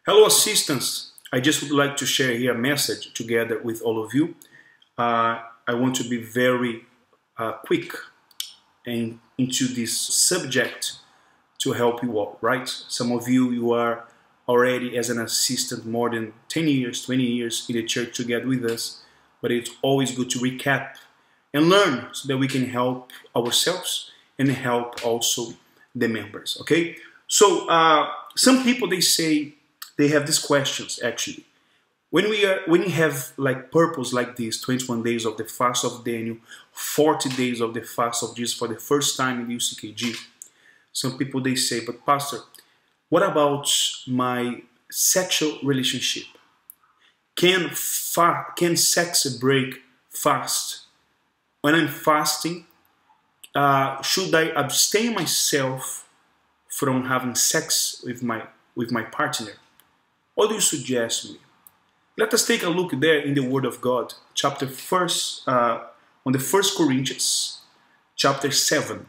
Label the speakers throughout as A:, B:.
A: Hello, assistants. I just would like to share here a message together with all of you. I want to be very quick and into this subject to help you all, right? Some of you, you are already as an assistant more than 10 years, 20 years in the church together with us, but it's always good to recap and learn so that we can help ourselves and help also the members, okay? So some people, they say, they have these questions actually. When we have like purpose like this, 21 days of the fast of Daniel, 40 days of the fast of Jesus for the first time in the UCKG, some people they say, but Pastor, what about my sexual relationship? Can sex break fast? When I'm fasting, should I abstain myself from having sex with my partner? What do you suggest me? Let us take a look there in the Word of God, chapter 1, on the 1 Corinthians, chapter 7.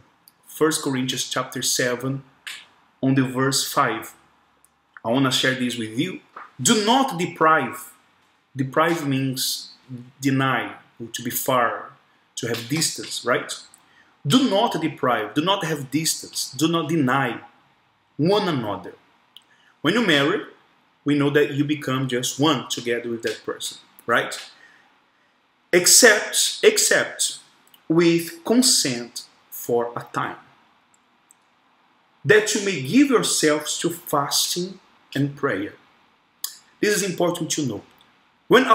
A: 1 Corinthians, chapter 7, on the verse 5. I want to share this with you. Do not deprive. Deprive means deny, to be far, to have distance, right? Do not deprive, do not have distance, do not deny one another. When you marry, we know that you become just one together with that person, right? Except with consent for a time, that you may give yourselves to fasting and prayer. This is important to know. When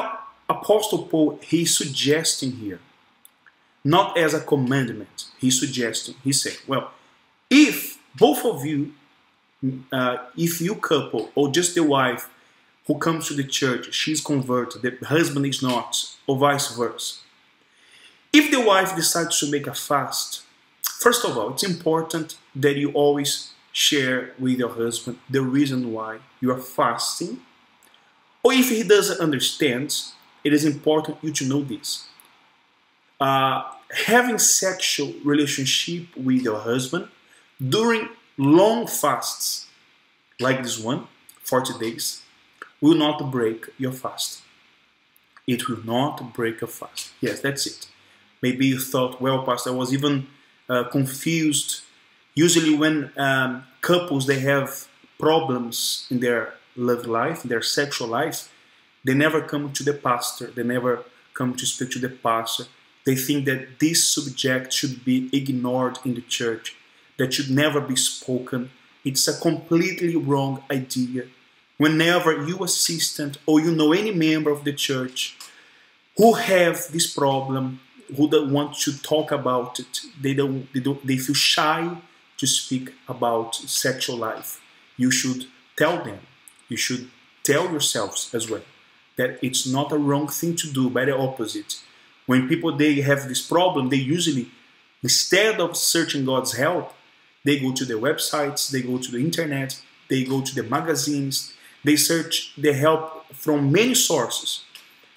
A: Apostle Paul, he's suggesting here, not as a commandment, he's suggesting, he said, well, if both of you, if you couple or just the wife who comes to the church, she's converted, the husband is not, or vice versa. If the wife decides to make a fast, first of all, it's important that you always share with your husband the reason why you are fasting. Or if he doesn't understand, it is important you to know this. Having sexual relationship with your husband during long fasts like this one, 40 days, will not break your fast. It will not break your fast. Yes, that's it. Maybe you thought, well, Pastor, I was even confused. Usually when couples, they have problems in their love life, in their sexual life, they never come to the pastor. They never come to speak to the pastor. They think that this subject should be ignored in the church, that should never be spoken. It's a completely wrong idea. Whenever you assistant or you know any member of the church who have this problem, who don't want to talk about it, they feel shy to speak about sexual life, you should tell them. You should tell yourselves as well that it's not a wrong thing to do, but the opposite. When people, they have this problem, they usually, instead of searching God's help, they go to the websites, they go to the internet, they go to the magazines, they search the help from many sources.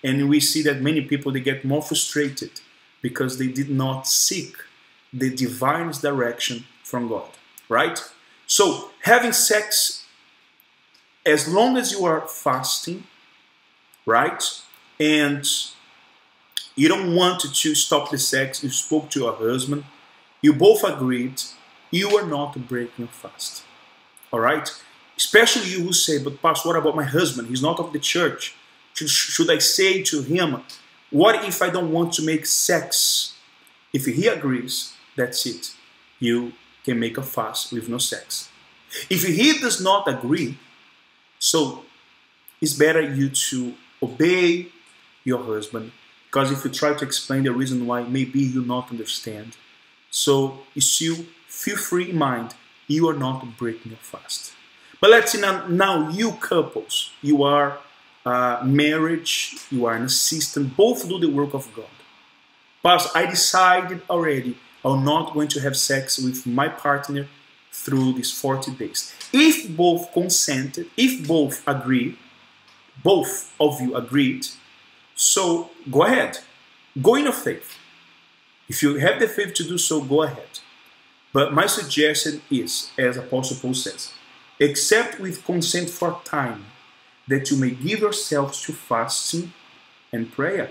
A: And we see that many people, they get more frustrated because they did not seek the divine direction from God, right? So having sex, as long as you are fasting, right? And you don't want to stop the sex, you spoke to your husband, you both agreed, you are not breaking fast. All right? Especially you who say, but Pastor, what about my husband? He's not of the church. Should I say to him, what if I don't want to make sex? If he agrees, that's it. You can make a fast with no sex. If he does not agree, so it's better you to obey your husband, because if you try to explain the reason why, maybe you not understand. So you still feel free in mind, you are not breaking your fast. But let's see now you couples, you are married, you are an assistant, both do the work of God. Pastor, I decided already, I'm not going to have sex with my partner through these 40 days. If both consented, if both agree, both of you agreed, so go ahead. Go in your faith. If you have the faith to do so, go ahead. But my suggestion is, as Apostle Paul says, except with consent for time, that you may give yourselves to fasting and prayer,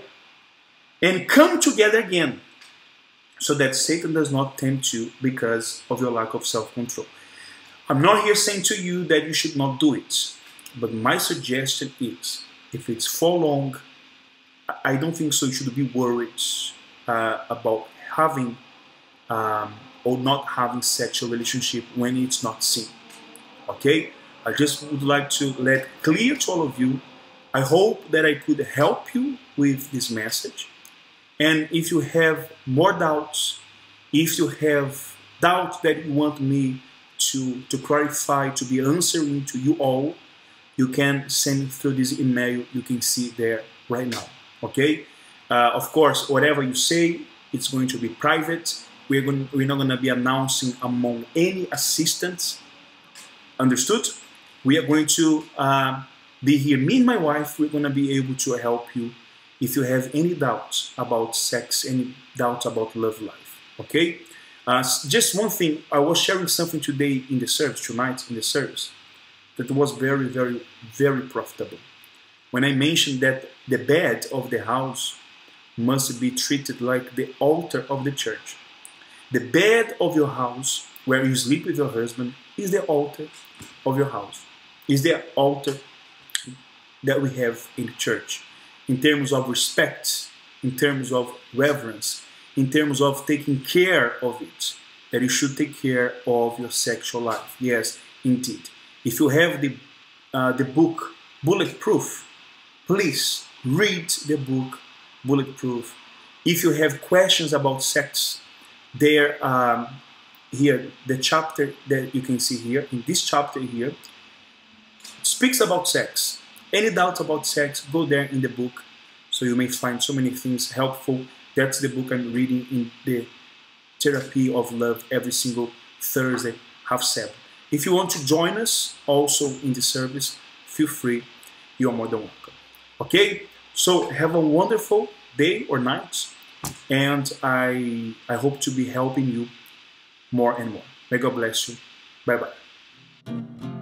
A: and come together again, so that Satan does not tempt you because of your lack of self-control. I'm not here saying to you that you should not do it, but my suggestion is, if it's for long, I don't think so you should be worried about having or not having sexual relationship when it's not sin. Okay? I just would like to let clear to all of you. I hope that I could help you with this message. And if you have more doubts, if you have doubts that you want me to clarify, to be answering to you all, you can send through this email. You can see there right now. Okay? Of course, whatever you say, it's going to be private. We're not going to be announcing among any assistants. Understood? We are going to be here. Me and my wife, we're going to be able to help you if you have any doubts about sex, any doubts about love life. Okay? Just one thing. I was sharing something today in the service, tonight in the service, that was very, very, very profitable. When I mentioned that the bed of the house must be treated like the altar of the church. The bed of your house, where you sleep with your husband, is the altar of your house. Is the altar that we have in the church. In terms of respect, in terms of reverence, in terms of taking care of it, that you should take care of your sexual life. Yes, indeed. If you have the book Bulletproof, please read the book Bulletproof. If you have questions about sex, there here, the chapter that you can see here, in this chapter here, speaks about sex. Any doubts about sex, go there in the book, so you may find so many things helpful. That's the book I'm reading in the Therapy of Love every single Thursday, 7:30. If you want to join us also in the service, feel free. You are more than welcome. Okay? So have a wonderful day or night, and I hope to be helping you more and more. May God bless you. Bye-bye.